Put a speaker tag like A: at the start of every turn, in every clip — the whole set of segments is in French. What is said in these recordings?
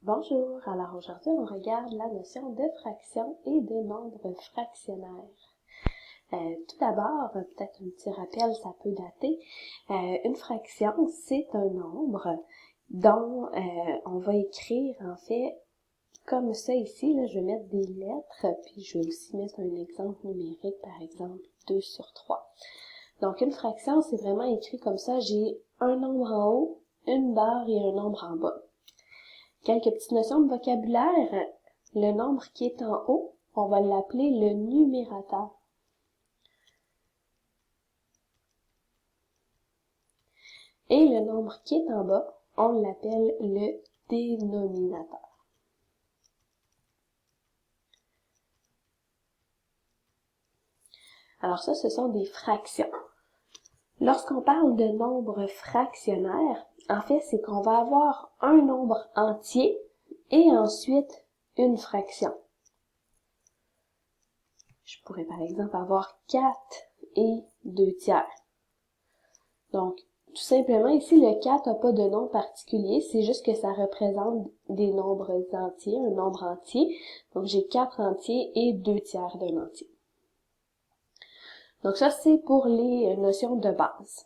A: Bonjour, alors aujourd'hui on regarde la notion de fraction et de nombre fractionnaire. Tout d'abord, peut-être un petit rappel, ça peut dater. Une fraction, c'est un nombre dont on va écrire en fait comme ça ici, là, je vais mettre des lettres, puis je vais aussi mettre un exemple numérique, par exemple 2/3. Donc une fraction, c'est vraiment écrit comme ça, j'ai un nombre en haut, une barre et un nombre en bas. Quelques petites notions de vocabulaire. Le nombre qui est en haut, on va l'appeler le numérateur. Et le nombre qui est en bas, on l'appelle le dénominateur. Alors ça, ce sont des fractions. Lorsqu'on parle de nombre fractionnaire, en fait, c'est qu'on va avoir un nombre entier et ensuite une fraction. Je pourrais par exemple avoir 4 et 2/3. Donc, tout simplement, ici, le 4 n'a pas de nom particulier, c'est juste que ça représente des nombres entiers, un nombre entier. Donc, j'ai 4 entiers et 2/3 d'un entier. Donc, ça, c'est pour les notions de base.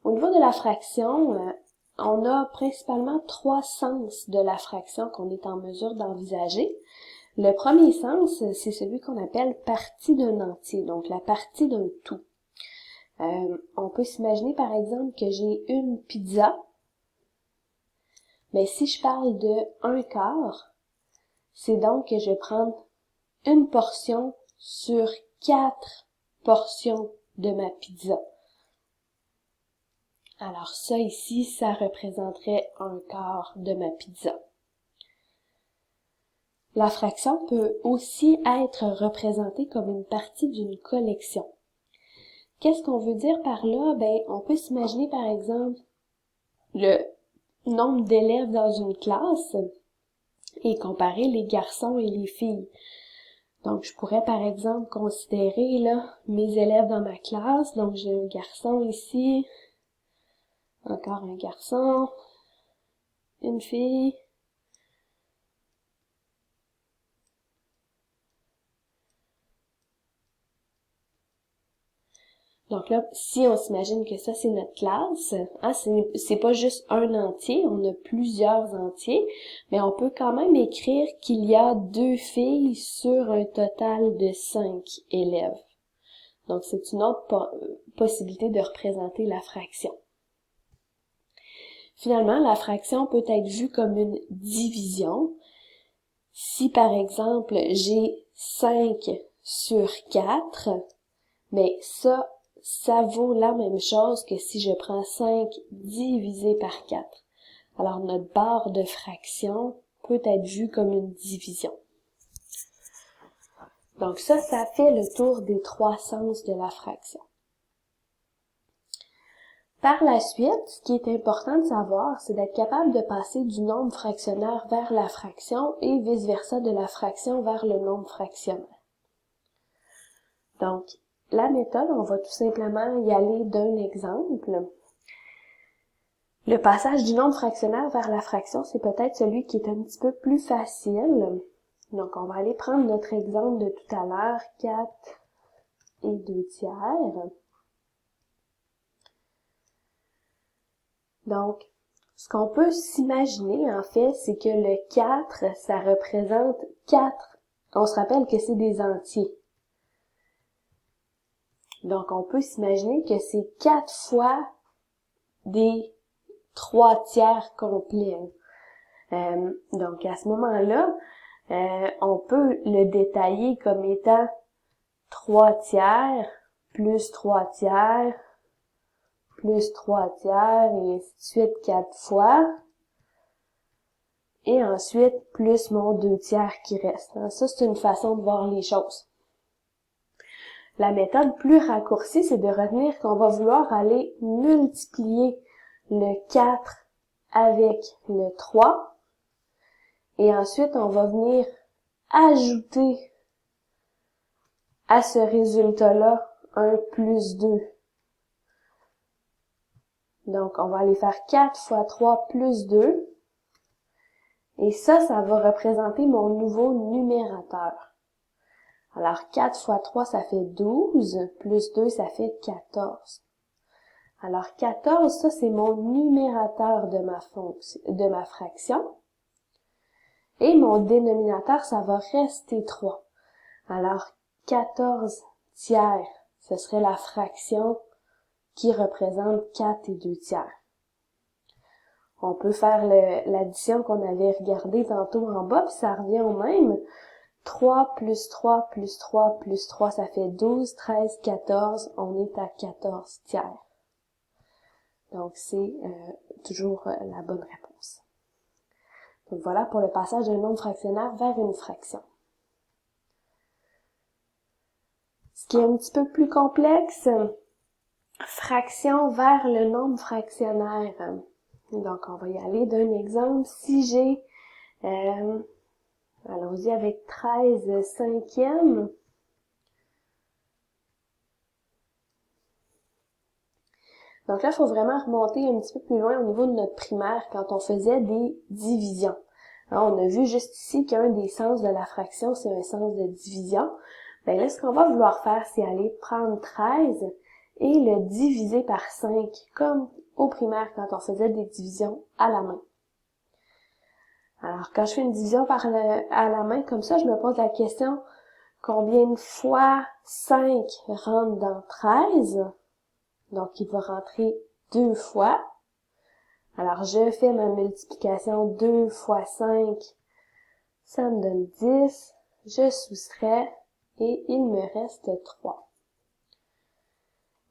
A: Au niveau de la fraction, on a principalement 3 sens de la fraction qu'on est en mesure d'envisager. Le premier sens, c'est celui qu'on appelle partie d'un entier, donc la partie d'un tout. On peut s'imaginer par exemple que j'ai une pizza, mais si je parle de 1/4, c'est donc que je vais prendre une portion sur 4 portions de ma pizza. Alors ça ici, ça représenterait 1/4 de ma pizza. La fraction peut aussi être représentée comme une partie d'une collection. Qu'est-ce qu'on veut dire par là? Ben, on peut s'imaginer par exemple le nombre d'élèves dans une classe et comparer les garçons et les filles. Donc, je pourrais par exemple considérer là mes élèves dans ma classe. Donc, j'ai un garçon ici, encore un garçon, une fille, donc là, si on s'imagine que ça, c'est notre classe, hein, c'est pas juste un entier, on a plusieurs entiers, mais on peut quand même écrire qu'il y a 2 filles sur un total de 5 élèves. Donc, c'est une autre possibilité de représenter la fraction. Finalement, la fraction peut être vue comme une division. Si, par exemple, j'ai 5/4, mais ça vaut la même chose que si je prends 5 divisé par 4. Alors, notre barre de fraction peut être vue comme une division. Donc ça fait le tour des 3 sens de la fraction. Par la suite, ce qui est important de savoir, c'est d'être capable de passer du nombre fractionnaire vers la fraction et vice-versa de la fraction vers le nombre fractionnaire. Donc, la méthode, on va tout simplement y aller d'un exemple. Le passage du nombre fractionnaire vers la fraction, c'est peut-être celui qui est un petit peu plus facile. Donc, on va aller prendre notre exemple de tout à l'heure, 4 et 2/3. Donc, ce qu'on peut s'imaginer, en fait, c'est que le 4, ça représente 4. On se rappelle que c'est des entiers. Donc, on peut s'imaginer que c'est 4 fois des 3/3 complets. Donc, à ce moment-là, on peut le détailler comme étant 3/3 plus 3/3 plus 3/3 et ainsi de suite 4 fois. Et ensuite, plus mon 2/3 qui reste. Ça, c'est une façon de voir les choses. La méthode plus raccourcie, c'est de retenir qu'on va vouloir aller multiplier le 4 avec le 3. Et ensuite, on va venir ajouter à ce résultat-là un plus 2. Donc, on va aller faire 4 fois 3 plus 2. Et ça va représenter mon nouveau numérateur. Alors, 4 fois 3, ça fait 12, plus 2, ça fait 14. Alors, 14, ça, c'est mon numérateur de ma fraction. Et mon dénominateur, ça va rester 3. Alors, 14 tiers, ce serait la fraction qui représente 4 et 2 tiers. On peut faire l'addition qu'on avait regardée tantôt en bas, puis ça revient au même. 3 plus 3 plus 3 plus 3, ça fait 12, 13, 14. On est à 14 tiers. Donc, c'est toujours la bonne réponse. Donc, voilà pour le passage d'un nombre fractionnaire vers une fraction. Ce qui est un petit peu plus complexe, fraction vers le nombre fractionnaire. Donc, on va y aller d'un exemple. Si j'ai, allons-y avec 13 cinquièmes. Donc là, il faut vraiment remonter un petit peu plus loin au niveau de notre primaire quand on faisait des divisions. Alors, on a vu juste ici qu'un des sens de la fraction, c'est un sens de division. Ben là, ce qu'on va vouloir faire, c'est aller prendre 13 et le diviser par 5, comme au primaire quand on faisait des divisions à la main. Alors, quand je fais une division à la main comme ça, je me pose la question, combien de fois 5 rentre dans 13? Donc, il va rentrer 2 fois. Alors, je fais ma multiplication 2 fois 5, ça me donne 10. Je soustrais et il me reste 3.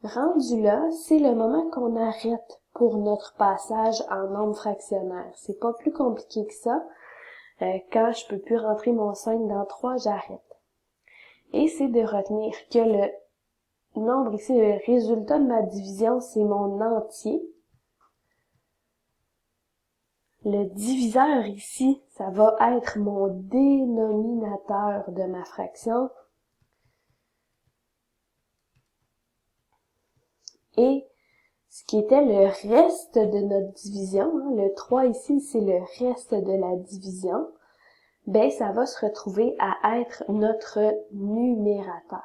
A: Rendu là, c'est le moment qu'on arrête pour notre passage en nombre fractionnaire. C'est pas plus compliqué que ça. Quand je peux plus rentrer mon 5 dans 3, j'arrête. Et c'est de retenir que le nombre ici, le résultat de ma division, c'est mon entier. Le diviseur ici, ça va être mon dénominateur de ma fraction. Et ce qui était le reste de notre division, le 3 ici, c'est le reste de la division, ben ça va se retrouver à être notre numérateur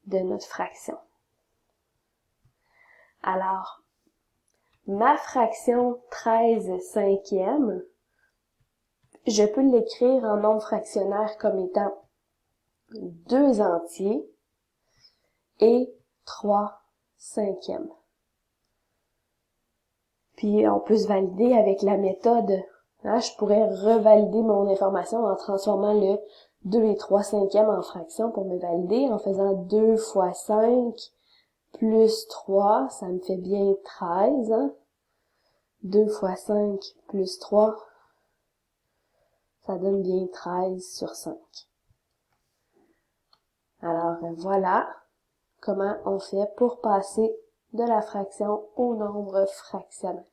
A: de notre fraction. Alors, ma fraction 13 cinquièmes, je peux l'écrire en nombre fractionnaire comme étant 2 entiers et 3 cinquièmes. Puis on peut se valider avec la méthode. Je pourrais revalider mon information en transformant le 2 et 3 cinquièmes en fractions pour me valider, en faisant 2 fois 5 plus 3, ça me fait bien 13. 2 fois 5 plus 3, ça donne bien 13 sur 5. Alors voilà comment on fait pour passer de la fraction au nombre fractionnaire.